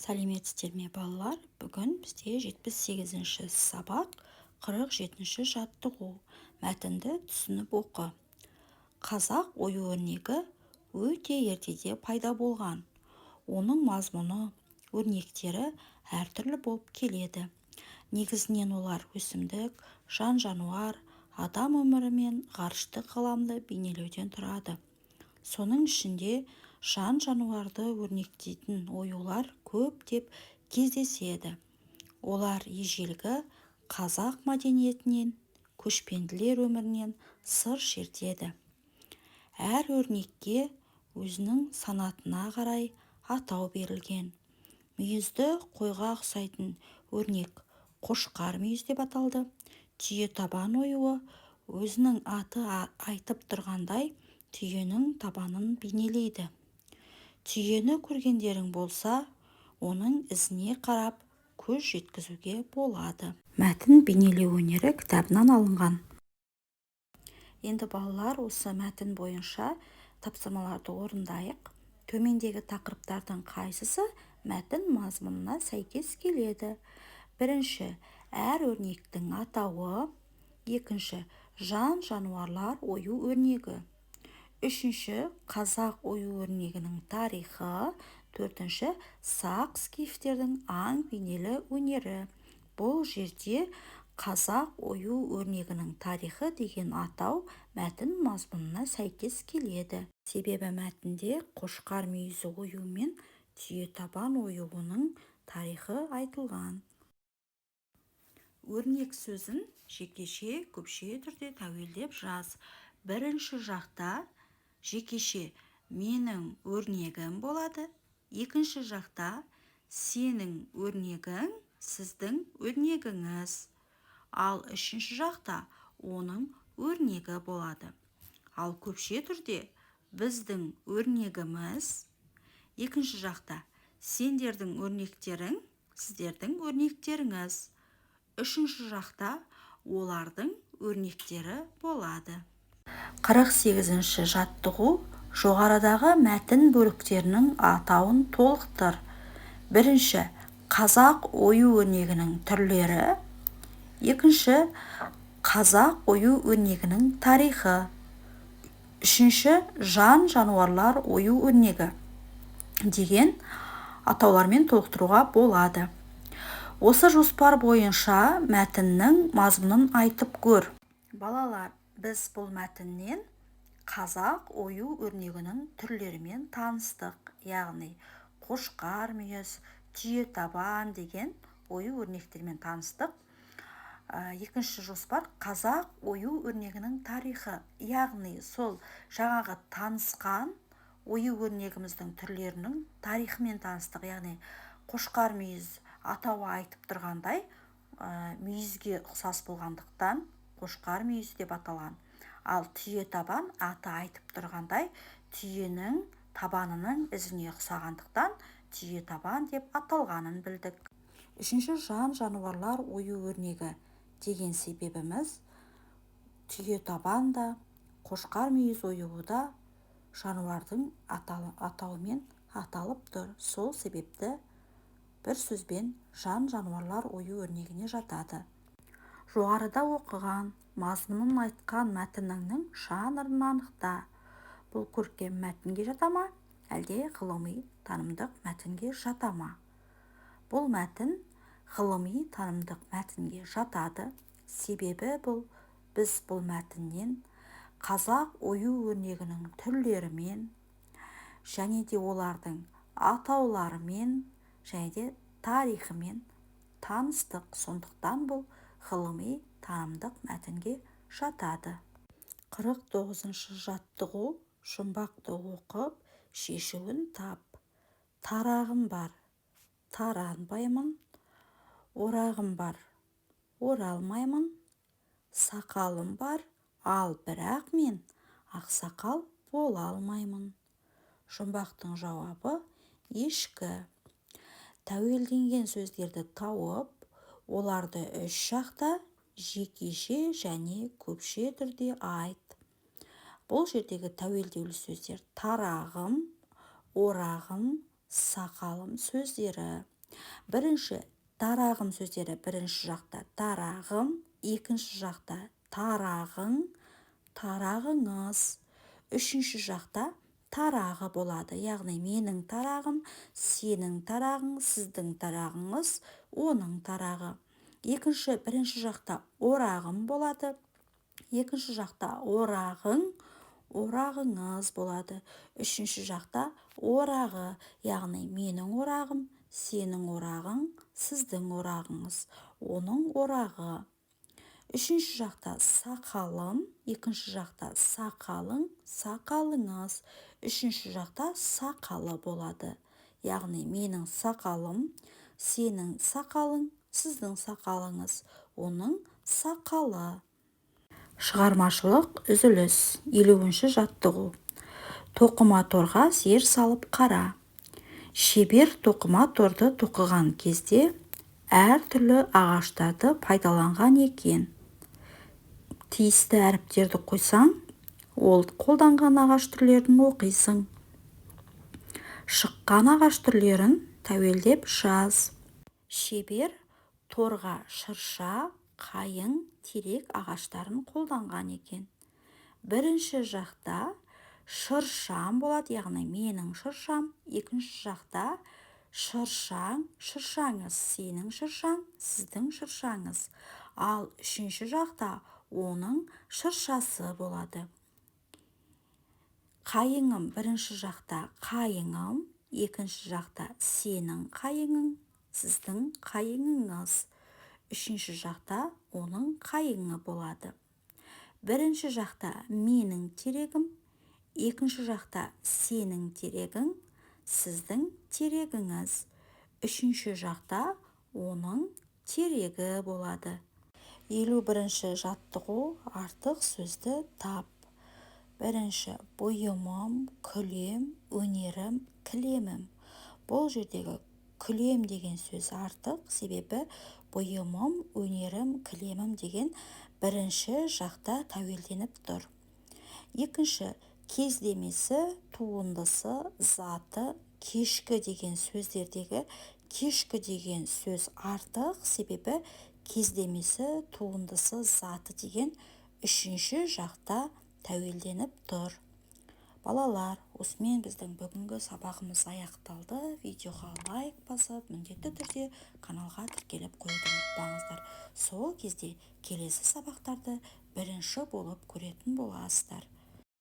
Сәлеметсіздер ме балалар? Бүгін бізде 78-ші сабақ 47-ші жаттығу. Мәтінді түсініп оқы. Қазақ ою-өрнегі өте ертеде пайда болған. Оның мазмұны, өрнектері әртүрлі болып келеді. Негізінен олар өсімдік, жан-жануар, адам өмірі мен ғарыштық ғаламды бейнелеуден тұрады. Соның ішінде жан-жануарды өрнектейтін оюлар көп деп кездеседі. Олар ежелгі қазақ мәдениетінен, көшпенділер өмірінен сыр шертеді. Әр өрнекке өзінің санатына қарай атау берілген. Мүйізді қойға ұқсайтын өрнек қошқар мүйіз деп аталды. Түйетабан оюы өзінің аты айтып тұрғандай түйенің табанын бейнелейді. Түйені көргендерің болса, оның ізіне қарап көз жеткізуге болады. Мәтін бейнелеу өнері кітабынан алынған. Енді балалар осы мәтін бойынша тапсырмаларды орындайық. Төмендегі тақырыптардың қайсысы мәтін мазмұнына сәйкес келеді? Бірінші, әр өрнектің атауы. Екінші, жан-жануарлар ою өрнегі. Үшінші, қазақ ою-өрнегінің тарихы. Төртінші, сақ скифтердің аң бейнелі өнері. Бұл жерде қазақ ою-өрнегінің тарихы деген атау мәтін мазмұнына сәйкес келеді. Себебі мәтінде қошқар мүйізі ою мен түйетабан оюының тарихы айтылған. Өрнек сөзін жекеше, көпше түрде тәуелдеп жаз. Бірінші жақта жекеше менің өрнегім болады. Екінші жақта сенің өрнегің, сіздің өрнегіңіз. Ал үшінші жақта оның өрнегі болады. Ал көпше түрде біздің өрнегіміз. Екінші жақта сендердің өрнектерің, сіздердің өрнектеріңіз. Үшінші жақта олардың өрнектері болады. 48-ші жаттығу. Жоғарыдағы мәтін бөліктерінің атауын толықтыр. Бірінші, қазақ ою-өрнегінің түрлері. Екінші, қазақ ою-өрнегінің тарихы. Үшінші, жан-жануарлар ою-өрнегі деген атаулармен толықтыруға болады. Осы жоспар бойынша мәтіннің мазмұнын айтып көр. Балалар, біз бұл мәтіннен қазақ ою-өрнегінің түрлерімен таныстық, яғни қошқар мүйіз, түйетабан деген ою-өрнектермен таныстық. Екінші жоспар қазақ ою-өрнегінің тарихы, яғни сол жаңағы танысқан ою-өрнегіміздің түрлерінің тарихымен таныстық, яғни қошқар мүйіз атауы айтып тұрғандай мүйізге ұқсас болғандықтан қошқар мүйіз деп аталған. Ал түйетабан аты айтып тұрғандай түйенің табанының ізіне ұқсағандықтан түйетабан деп аталғанын білдік. Үшінші, жан-жануарлар ою-өрнегі деген себебіміз түйетабан да, қошқар мүйіз оюы да жануардың атауымен аталып тұр. Сол себепті бір сөзбен жан-жануарлар ою-өрнегіне жатады. Жоғарыда оқыған, мазмұнын айтқан мәтіннің жанрын анықта. Бұл көркем мәтінге жата ма, әлде ғылыми танымдық мәтінге жата ма? Бұл мәтін ғылыми танымдық мәтінге жатады. Себебі біз бұл мәтіннен қазақ ою-өрнегінің түрлерімен және де олардың атауларымен және де тарихымен таныстық. Сондықтан бұл ғылыми танымдық мәтінге жатады. 49-ші жаттығу. Жұмбақты оқып, шешуін тап. Тарағым бар, таранбаймын. Орағым бар, оралмаймын. Сақалым бар, ал бірақ мен ақсақал бола алмаймын. Жұмбақтың жауабы ешкі. Тәуелденген сөздерді тауып, оларды үш жақта жекеше және көпше түрде айт. Бұл жердегі тәуелдеулі сөздер тарағым, орағым, сақалым сөздері. Бірінші тарағым сөздері бірінші жақта тарағым, екінші жақта тарағың, тарағыңыз. Үшінші жақта тарағы болады. Яғни менің тарағым, сенің тарағың, сіздің тарағыңыз, оның тарағы. Бірінші жақта орағым болады. Екінші жақта орағың, орағыңыз болады. Үшінші жақта орағы, яғни менің орағым, сенің орағың, сіздің орағыңыз, оның орағы. Үшінші жақта сақалым, екінші жақта сақалың, сақалыңыз. Үшінші жақта сақалы болады. Яғни менің сақалым, сенің сақалың, сіздің сақалыңыз, оның сақалы. Шығармашылық үзіліс. 50-ші жаттығу. Тоқыма торға зер салып қара. Шебер тоқыма торды тоқыған кезде әртүрлі ағаштарды пайдаланған екен. Тиісті әріптерді қойсаң, ол қолданған ағаш түрлерін оқисың. Шыққан ағаш түрлерін тәуелдеп жаз. Шебер торға шырша, қайың, терек ағаштарын қолданған екен. Бірінші жақта шыршам болады, яғни менің шыршам. Екінші жақта шыршаң, шыршаңыз, сенің шыршаң, сіздің шыршаңыз. Ал үшінші жақта оның шыршасы болады. Қайыңым бірінші жақта қайыңым, екінші жақта сенің қайыңың, сіздің қайыңыңыз. Үшінші жақта оның қайыңы болады. Бірінші жақта менің терегім, екінші жақта сенің терегің, сіздің терегіңіз. Үшінші жақта оның терегі болады. 51-ші жаттығу. Артық сөзді тап. Бірінші бұйымым, күлем, өнерім, кілемім. Бұл жердегі күлем деген сөз артық, себебі бұйымым, өнерім, кілемім деген бірінші жақта тәуелденіп тұр. Екінші кездемесі, туындысы, заты, кешкі деген сөздердегі кешкі деген сөз артық, себебі кездемесі, туындысы, заты деген үшінші жақта тәуелденіп тұр. Балалар, осымен біздің бүгінгі сабағымыз аяқталды. Видеоға лайк басып, міндетті түрде каналға тіркеліп қоюды ұмытпаңыздар. Сол кезде келесі сабақтарды бірінші болып көретін боласыздар.